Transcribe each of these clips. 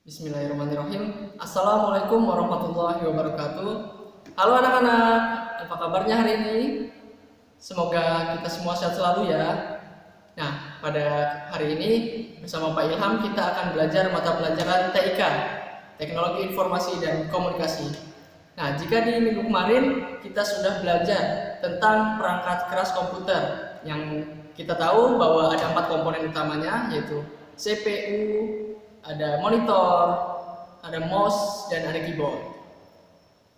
Bismillahirrahmanirrahim. Assalamualaikum warahmatullahi wabarakatuh. Halo anak-anak, apa kabarnya hari ini? Semoga kita semua sehat selalu ya. Nah, pada hari ini bersama Pak Ilham kita akan belajar mata pelajaran TIK, Teknologi Informasi dan Komunikasi. Nah, jika di minggu kemarin kita sudah belajar tentang perangkat keras komputer yang kita tahu bahwa ada 4 komponen utamanya, yaitu CPU, ada monitor, ada mouse, dan ada keyboard.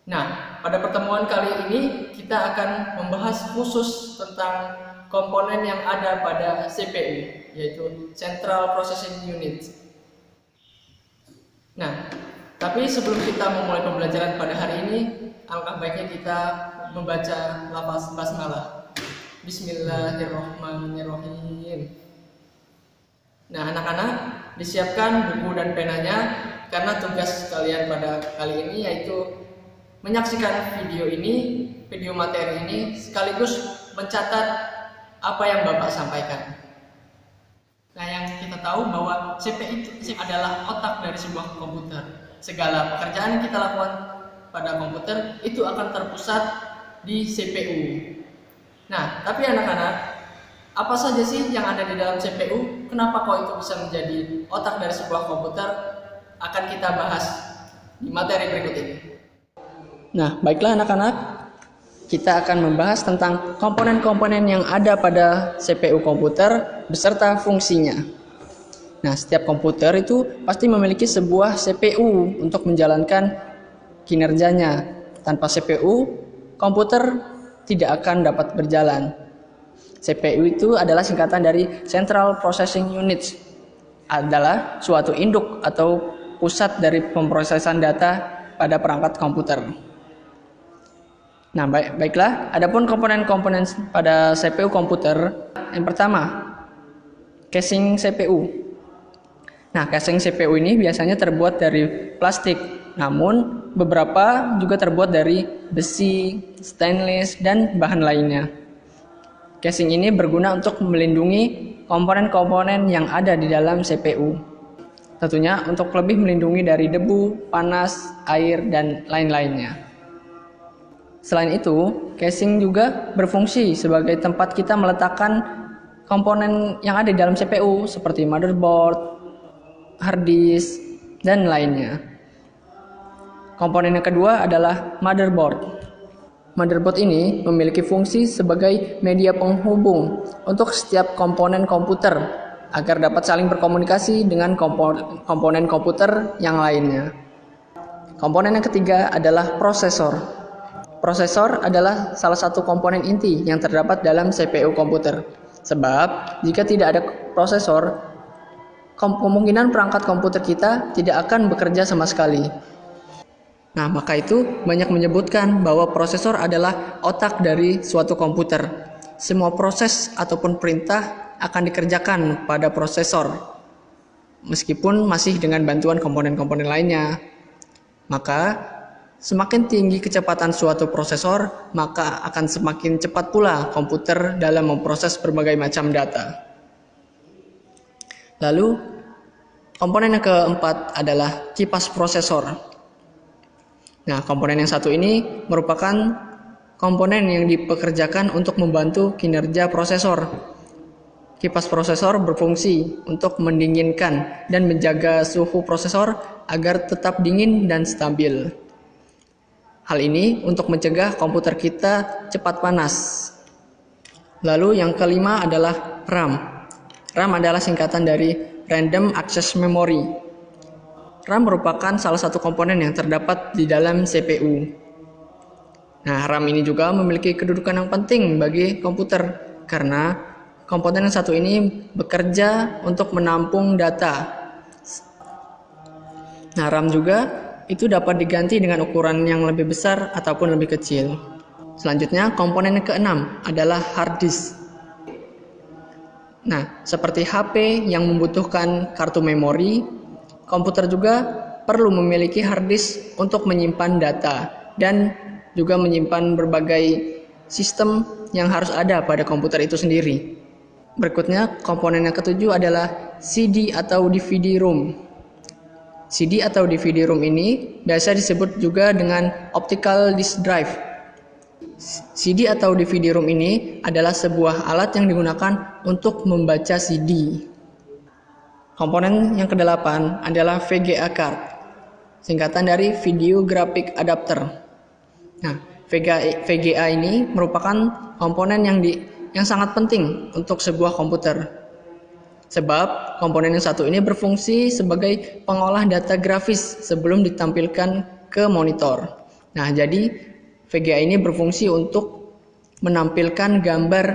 Nah, pada pertemuan kali ini kita akan membahas khusus tentang komponen yang ada pada CPU, yaitu Central Processing Unit. Nah, tapi sebelum kita memulai pembelajaran pada hari ini, alangkah baiknya kita membaca lafaz basmalah. Bismillahirrahmanirrahim. Nah, anak-anak, disiapkan buku dan penanya karena tugas kalian pada kali ini yaitu menyaksikan video materi ini sekaligus mencatat apa yang Bapak sampaikan. Nah, yang kita tahu bahwa CPU itu adalah otak dari sebuah komputer. Segala pekerjaan yang kita lakukan pada komputer itu akan terpusat di CPU. Nah, tapi anak-anak, apa saja sih yang ada di dalam CPU? Kenapa kok itu bisa menjadi otak dari sebuah komputer? Akan kita bahas di materi berikut ini. Nah, baiklah anak-anak, kita akan membahas tentang komponen-komponen yang ada pada CPU komputer beserta fungsinya. Nah, setiap komputer itu pasti memiliki sebuah CPU untuk menjalankan kinerjanya. Tanpa CPU, komputer tidak akan dapat berjalan. CPU itu adalah singkatan dari Central Processing Unit, adalah suatu induk atau pusat dari pemrosesan data pada perangkat komputer. Nah, baiklah, adapun komponen-komponen pada CPU komputer, yang pertama, casing CPU. Nah, casing CPU ini biasanya terbuat dari plastik, namun beberapa juga terbuat dari besi, stainless, dan bahan lainnya. Casing ini berguna untuk melindungi komponen-komponen yang ada di dalam CPU. Tentunya untuk lebih melindungi dari debu, panas, air, dan lain-lainnya. Selain itu, casing juga berfungsi sebagai tempat kita meletakkan komponen yang ada di dalam CPU seperti motherboard, hard disk, dan lainnya. Komponen yang kedua adalah motherboard. Motherboard ini memiliki fungsi sebagai media penghubung untuk setiap komponen komputer agar dapat saling berkomunikasi dengan komponen komputer yang lainnya. Komponen yang ketiga adalah prosesor. Prosesor adalah salah satu komponen inti yang terdapat dalam CPU komputer. Sebab jika tidak ada prosesor, kemungkinan perangkat komputer kita tidak akan bekerja sama sekali. Nah, maka itu banyak menyebutkan bahwa prosesor adalah otak dari suatu komputer. Semua proses ataupun perintah akan dikerjakan pada prosesor, meskipun masih dengan bantuan komponen-komponen lainnya. Maka, semakin tinggi kecepatan suatu prosesor, maka akan semakin cepat pula komputer dalam memproses berbagai macam data. Lalu, komponen yang keempat adalah kipas prosesor. Nah, komponen yang satu ini merupakan komponen yang dipekerjakan untuk membantu kinerja prosesor. Kipas prosesor berfungsi untuk mendinginkan dan menjaga suhu prosesor agar tetap dingin dan stabil. Hal ini untuk mencegah komputer kita cepat panas. Lalu yang kelima adalah RAM. RAM adalah singkatan dari Random Access Memory. RAM merupakan salah satu komponen yang terdapat di dalam CPU. Nah, RAM ini juga memiliki kedudukan yang penting bagi komputer karena komponen yang satu ini bekerja untuk menampung data. Nah, RAM juga itu dapat diganti dengan ukuran yang lebih besar ataupun lebih kecil. Selanjutnya, komponen yang keenam adalah hard disk. Nah, seperti HP yang membutuhkan kartu memori, komputer juga perlu memiliki hard disk untuk menyimpan data dan juga menyimpan berbagai sistem yang harus ada pada komputer itu sendiri. Berikutnya, komponen yang ketujuh adalah CD atau DVD-ROM. CD atau DVD-ROM ini biasa disebut juga dengan optical disk drive. CD atau DVD-ROM ini adalah sebuah alat yang digunakan untuk membaca CD. Komponen yang kedelapan adalah VGA card, singkatan dari Video Graphic Adapter. Nah, VGA ini merupakan komponen yang sangat penting untuk sebuah komputer. Sebab komponen yang satu ini berfungsi sebagai pengolah data grafis sebelum ditampilkan ke monitor. Nah, jadi VGA ini berfungsi untuk menampilkan gambar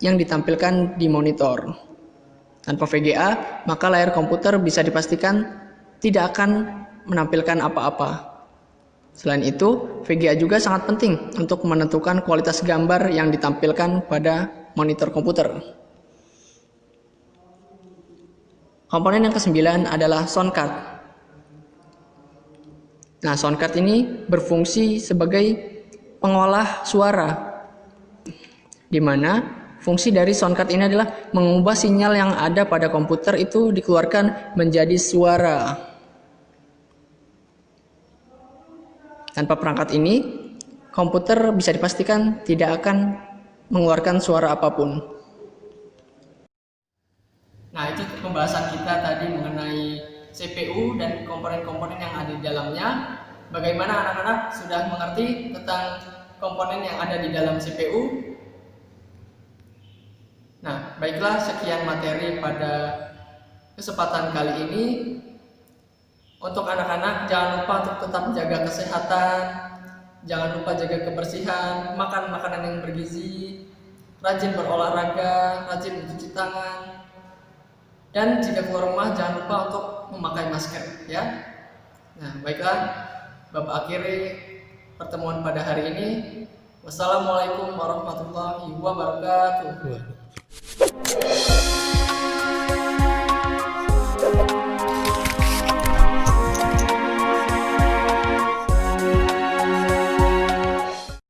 yang ditampilkan di monitor. Tanpa VGA, maka layar komputer bisa dipastikan tidak akan menampilkan apa-apa. Selain itu, VGA juga sangat penting untuk menentukan kualitas gambar yang ditampilkan pada monitor komputer. Komponen yang kesembilan adalah sound card. Nah, sound card ini berfungsi sebagai pengolah suara, di mana fungsi dari sound card ini adalah mengubah sinyal yang ada pada komputer itu dikeluarkan menjadi suara. Tanpa perangkat ini, komputer bisa dipastikan tidak akan mengeluarkan suara apapun. Nah, itu pembahasan kita tadi mengenai CPU dan komponen-komponen yang ada di dalamnya. Bagaimana anak-anak sudah mengerti tentang komponen yang ada di dalam CPU? Nah, baiklah, sekian materi pada kesempatan kali ini. Untuk anak-anak, jangan lupa untuk tetap jaga kesehatan, jangan lupa jaga kebersihan, makan makanan yang bergizi, rajin berolahraga, rajin mencuci tangan. Dan jika keluar rumah jangan lupa untuk memakai masker, ya. Nah, baiklah, Bapak akhiri pertemuan pada hari ini. Wassalamualaikum warahmatullahi wabarakatuh.